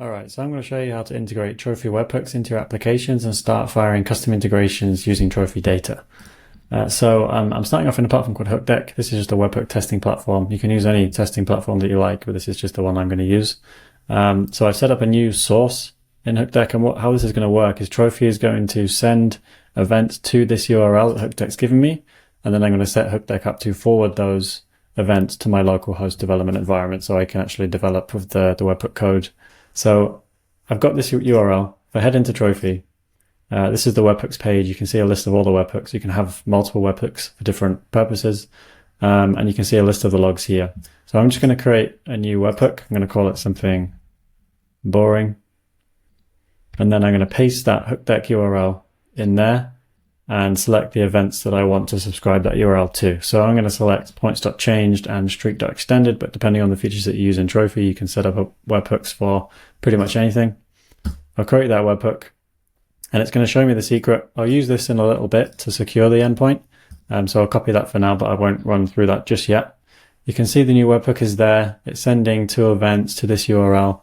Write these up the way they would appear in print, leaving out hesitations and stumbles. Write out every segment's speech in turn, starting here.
All right, so I'm going to show you how to integrate Trophy webhooks into your applications and start firing custom integrations using Trophy data. I'm starting off in a platform called HookDeck. This is just a webhook testing platform. You can use any testing platform that you like, but this is just the one I'm going to use. So I've set up a new source in HookDeck, and how this is going to work is Trophy is going to send events to this URL that HookDeck's given me, and then I'm going to set HookDeck up to forward those events to my local host development environment so I can actually develop with the webhook code. So I've got this URL. If I head into Trophy, this is the webhooks page. You can see a list of all the webhooks. You can have multiple webhooks for different purposes. And you can see a list of the logs here. So I'm just going to create a new webhook. I'm going to call it something boring. And then I'm going to paste that HookDeck URL in there and select the events that I want to subscribe that URL to. So I'm going to select points.changed and streak.extended, but depending on the features that you use in Trophy, you can set up webhooks for pretty much anything. I'll create that webhook and it's going to show me the secret. I'll use this in a little bit to secure the endpoint. So I'll copy that for now, but I won't run through that just yet. You can see the new webhook is there. It's sending 2 events to this URL.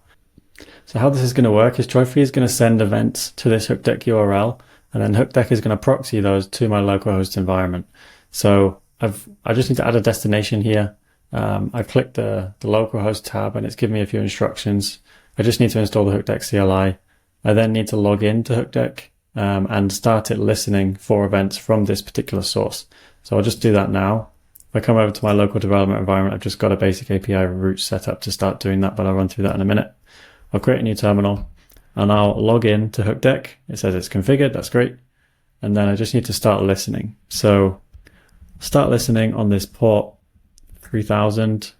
So how this is going to work is Trophy is going to send events to this HookDeck URL, and then HookDeck is going to proxy those to my localhost environment. So I just need to add a destination here. I've clicked the localhost tab and it's given me a few instructions. I just need to install the HookDeck CLI. I then need to log in to HookDeck and start it listening for events from this particular source. So I'll just do that now. If I come over to my local development environment, I've just got a basic API route set up to start doing that, but I'll run through that in a minute. I'll create a new terminal and I'll log in to HookDeck. It says it's configured, that's great. And then I just need to start listening. So start listening on this port 3000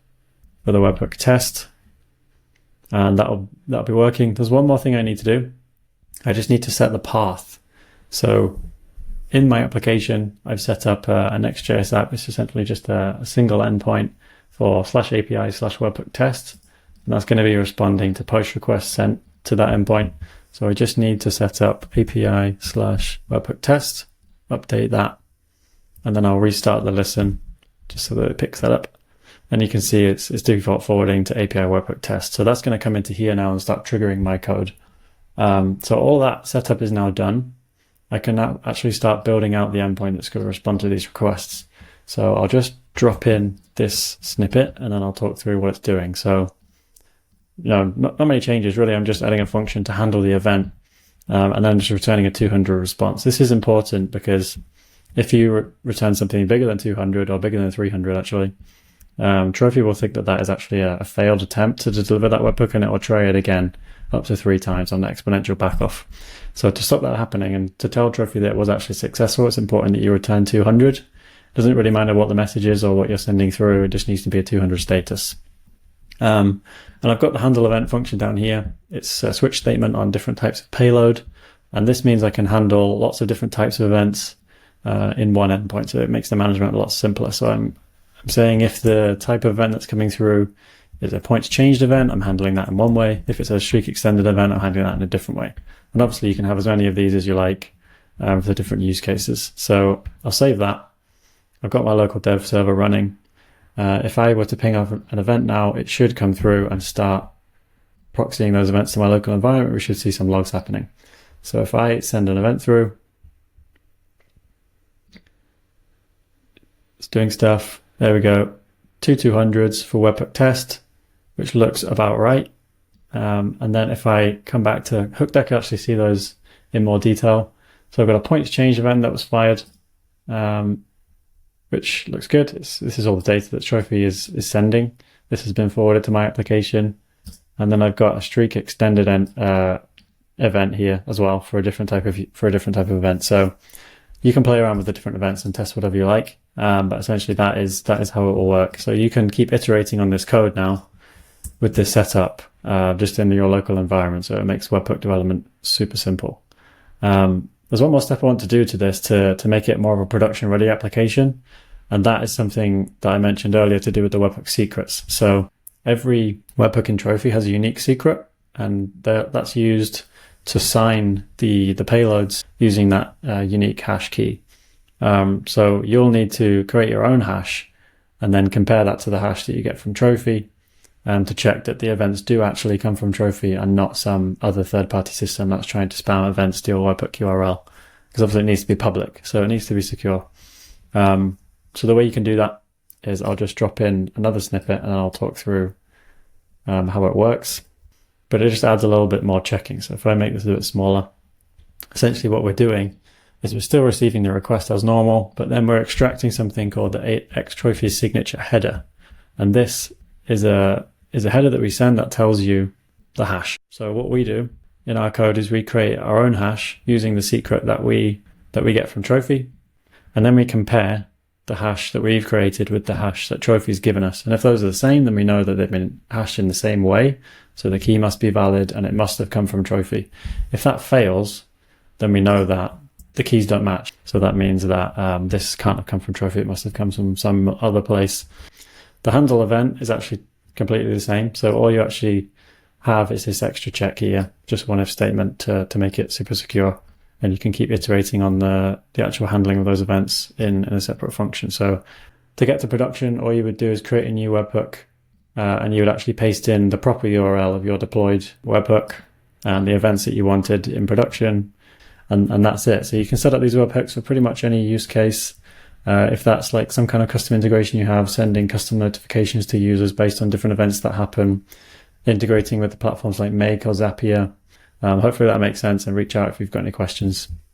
for the webhook test. And that'll be working. There's one more thing I need to do. I just need to set the path. So in my application, I've set up a Next.js app. It's essentially just a single endpoint for /API/webhook test. And that's going to be responding to push requests sent to that endpoint. So I just need to set up API/webhook test, update that, and then I'll restart the listen just so that it picks that up. And you can see it's default forwarding to API webhook test. So that's going to come into here now and start triggering my code. So all that setup is now done. I can now actually start building out the endpoint that's going to respond to these requests. So I'll just drop in this snippet and then I'll talk through what it's doing. So not many changes really. I'm just adding a function to handle the event and then just returning a 200 response. This is important because if you return something bigger than 200 or bigger than 300 actually, Trophy will think that is actually a failed attempt to deliver that webhook and it will try it again up to 3 times on the exponential backoff. So to stop that happening and to tell Trophy that it was actually successful, it's important that you return 200. It doesn't really matter what the message is or what you're sending through, it just needs to be a 200 status. And I've got the handle event function down here. It's a switch statement on different types of payload. And this means I can handle lots of different types of events in one endpoint. So it makes the management a lot simpler. So I'm saying if the type of event that's coming through is a points changed event, I'm handling that in one way. If it's a streak extended event, I'm handling that in a different way. And obviously you can have as many of these as you like for the different use cases. So I'll save that. I've got my local dev server running. If I were to ping off an event now, it should come through and start proxying those events to my local environment. We should see some logs happening. So if I send an event through, it's doing stuff. There we go. 2 200s for webhook test, which looks about right. And then if I come back to HookDeck, I actually see those in more detail. So I've got a points change event that was fired, which looks good. This is all the data that Trophy is sending. This has been forwarded to my application. And then I've got a streak extended event here as well for a different type of event. So you can play around with the different events and test whatever you like. But essentially that is how it will work. So you can keep iterating on this code now with this setup just in your local environment. So it makes webhook development super simple. There's one more step I want to do to this to make it more of a production ready application. And that is something that I mentioned earlier to do with the webhook secrets. So every webhook in Trophy has a unique secret, and that's used to sign the payloads using that unique hash key. So you'll need to create your own hash and then compare that to the hash that you get from Trophy. to check that the events do actually come from Trophy and not some other third-party system that's trying to spam events to your webhook URL. Because obviously it needs to be public, so it needs to be secure. So the way you can do that is I'll just drop in another snippet and I'll talk through how it works. But it just adds a little bit more checking. So if I make this a bit smaller, essentially what we're doing is we're still receiving the request as normal, but then we're extracting something called the xTrophy signature header. And this is a header that we send that tells you the hash. So what we do in our code is we create our own hash using the secret that we get from Trophy, and then we compare the hash that we've created with the hash that Trophy's given us. And if those are the same, then we know that they've been hashed in the same way. So the key must be valid and it must have come from Trophy. If that fails, then we know that the keys don't match. So that means that this can't have come from Trophy. It must have come from some other place. The handle event is actually completely the same. So all you actually have is this extra check here, just one if statement to make it super secure. And you can keep iterating on the actual handling of those events in a separate function. So to get to production, all you would do is create a new webhook, and you would actually paste in the proper URL of your deployed webhook and the events that you wanted in production. And that's it. So you can set up these webhooks for pretty much any use case. If that's like some kind of custom integration you have, sending custom notifications to users based on different events that happen, integrating with the platforms like Make or Zapier. Hopefully that makes sense, and reach out if you've got any questions.